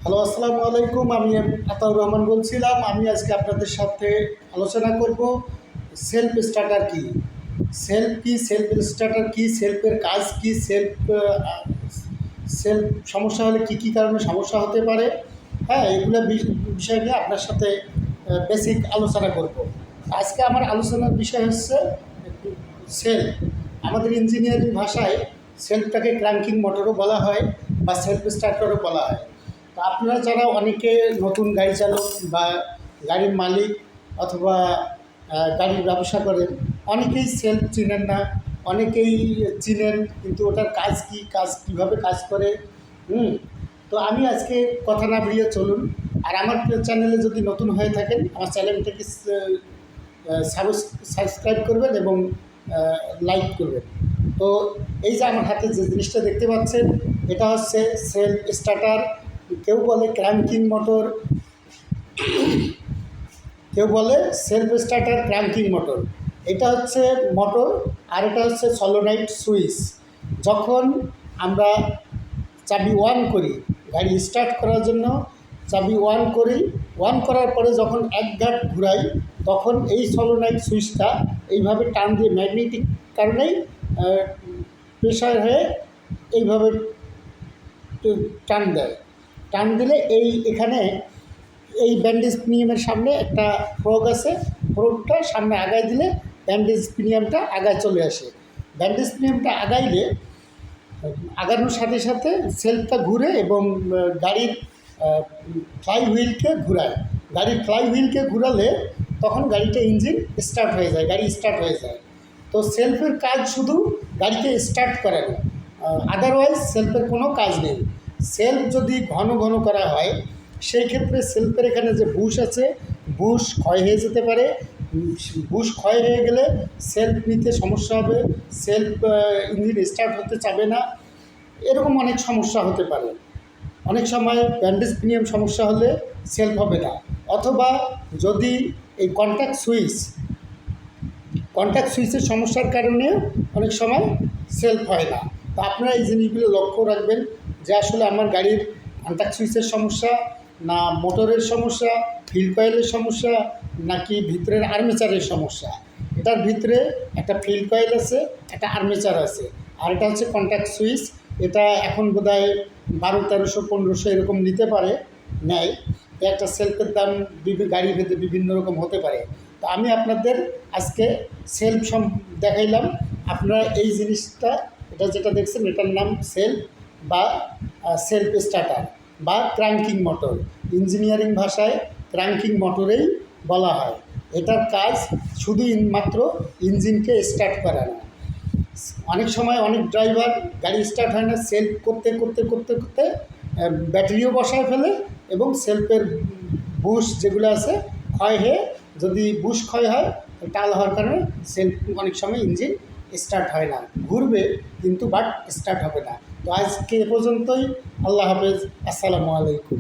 Hello, আসসালামু আলাইকুম। আমি আতাউর রহমান বলছিলাম। আমি আজকে আপনাদের সাথে আলোচনা করব সেলফ স্টার্টার কী, সেলফ স্টার্টার কী, সেলফের কাজ কী, সেলফ সমস্যা হলে কী কী কারণে সমস্যা হতে পারে। হ্যাঁ, এগুলো বিষয় নিয়ে আপনার সাথে বেসিক আলোচনা করব। আজকে আমার আলোচনার বিষয় হচ্ছে সেলফ। আমাদের ইঞ্জিনিয়ারিং ভাষায় সেলফটাকে ক্র্যাঙ্কিং মোটরও বলা হয় বা সেলফ স্টার্টারও বলা হয়। তো আপনারা যারা অনেকে নতুন গাড়ি চালক বা গাড়ির মালিক অথবা গাড়ির ব্যবসা করেন, অনেকেই সেলফ চিনেন না, অনেকেই চিনেন কিন্তু ওটার কাজ কী, কাজ কীভাবে কাজ করে। তো আমি আজকে কথা না বেরিয়ে চলুন। আর আমার চ্যানেলে যদি নতুন হয়ে থাকেন, আমার চ্যানেলটাকে সাবস্ক্রাইব করবেন এবং লাইক করবেন। তো এই যে আমার হাতে যে জিনিসটা দেখতে পাচ্ছেন, এটা হচ্ছে সেলফ স্টার্টার। কেউ বলে ক্র্যাঙ্কিং মোটর, কেউ বলে সেলফ স্টার্টার ক্র্যাঙ্কিং মোটর। এটা হচ্ছে মোটর আর এটা হচ্ছে সলোনয়েড সুইচ। যখন আমরা চাবি অন করি, গাড়ি স্টার্ট করার জন্য চাবি অন করি, অন করার পরে যখন এক ঘাট ঘুরাই, তখন এই সলোনয়েড সুইচটা এইভাবে টান দিয়ে ম্যাগনেটিক কারণেই প্রেশার হয়ে এইভাবে টান দেয়। টান দিলে এখানে এই ব্যান্ডেজ পিনিয়ামের সামনে একটা ফ্রগ আছে, ফ্রগটা সামনে আগায় দিলে ব্যান্ডেজ পিনিয়ামটা আগায় চলে আসে। ব্যান্ডেজ পিনিয়ামটা আগানোর সাথে সাথে সেলফটা ঘুরে এবং গাড়ির ফ্লাই হুইলকে ঘুরায়। গাড়ির ফ্লাই হুইলকে ঘুরালে তখন গাড়িটা ইঞ্জিন স্টার্ট হয়ে যায়, গাড়ি স্টার্ট হয়ে যায়। তো সেলফের কাজ শুধু গাড়িকে স্টার্ট করে না, আদারওয়াইজ সেলফের কোনো কাজ নেই। সেলফ যদি ঘন ঘন করা হয়, সেই ক্ষেত্রে সেলফের এখানে যে বুশ আছে, বুশ ক্ষয় হয়ে যেতে পারে। বুশ ক্ষয় হয়ে গেলে সেলফ নিতে সমস্যা হবে, সেলফ ইঞ্জিন স্টার্ট হতে চাবে না, এরকম অনেক সমস্যা হতে পারে। অনেক সময় ব্যান্ডেজ পিনিয়াম সমস্যা হলে সেলফ হবে না, অথবা যদি এই কন্ট্যাক্ট সুইচের সমস্যার কারণে অনেক সময় সেলফ হয় না। তো আপনারা এই জিনিসগুলো লক্ষ্য রাখবেন যে আসলে আমার গাড়ির কন্ট্যাক্ট সুইচের সমস্যা, না মোটরের সমস্যা, ফিল্ড কয়েলের সমস্যা, নাকি ভিতরের আর্মেচারের সমস্যা। এটার ভিতরে একটা ফিল্ড কয়েল আছে, একটা আর্মেচার আছে, আর এটা হচ্ছে কন্ট্যাক্ট সুইচ। এটা এখন বোধহয় 1200-1300 এরকম নিতে পারে, নেয়। একটা সেলফের দাম গাড়ি ভেদে বিভিন্ন রকম হতে পারে। তো আমি আপনাদের আজকে সেলফ দেখাইলাম। আপনারা এই জিনিসটা, এটা যেটা দেখছেন, এটার নাম সেলফ বা সেলফ স্টার্টার বা ক্র্যাঙ্কিং মোটর। ইঞ্জিনিয়ারিং ভাষায় ক্র্যাঙ্কিং মোটরেই বলা হয়। এটার কাজ শুধু মাত্র ইঞ্জিনকে স্টার্ট করা না। অনেক সময় অনেক ড্রাইভার গাড়ি স্টার্ট হয় না, সেলফ করতে করতে করতে করতে ব্যাটারিও বসায় ফেলে এবং সেলফের বুশ যেগুলো আছে ক্ষয় হয়ে, যদি বুশ ক্ষয় হয়, টাল হওয়ার কারণে সেলফ অনেক সময় ইঞ্জিন স্টার্ট হয় না, ঘুরবে কিন্তু বাট স্টার্ট হবে না। তো আজকে এ পর্যন্তই। আল্লাহ হাফেজ, আসসালামু আলাইকুম।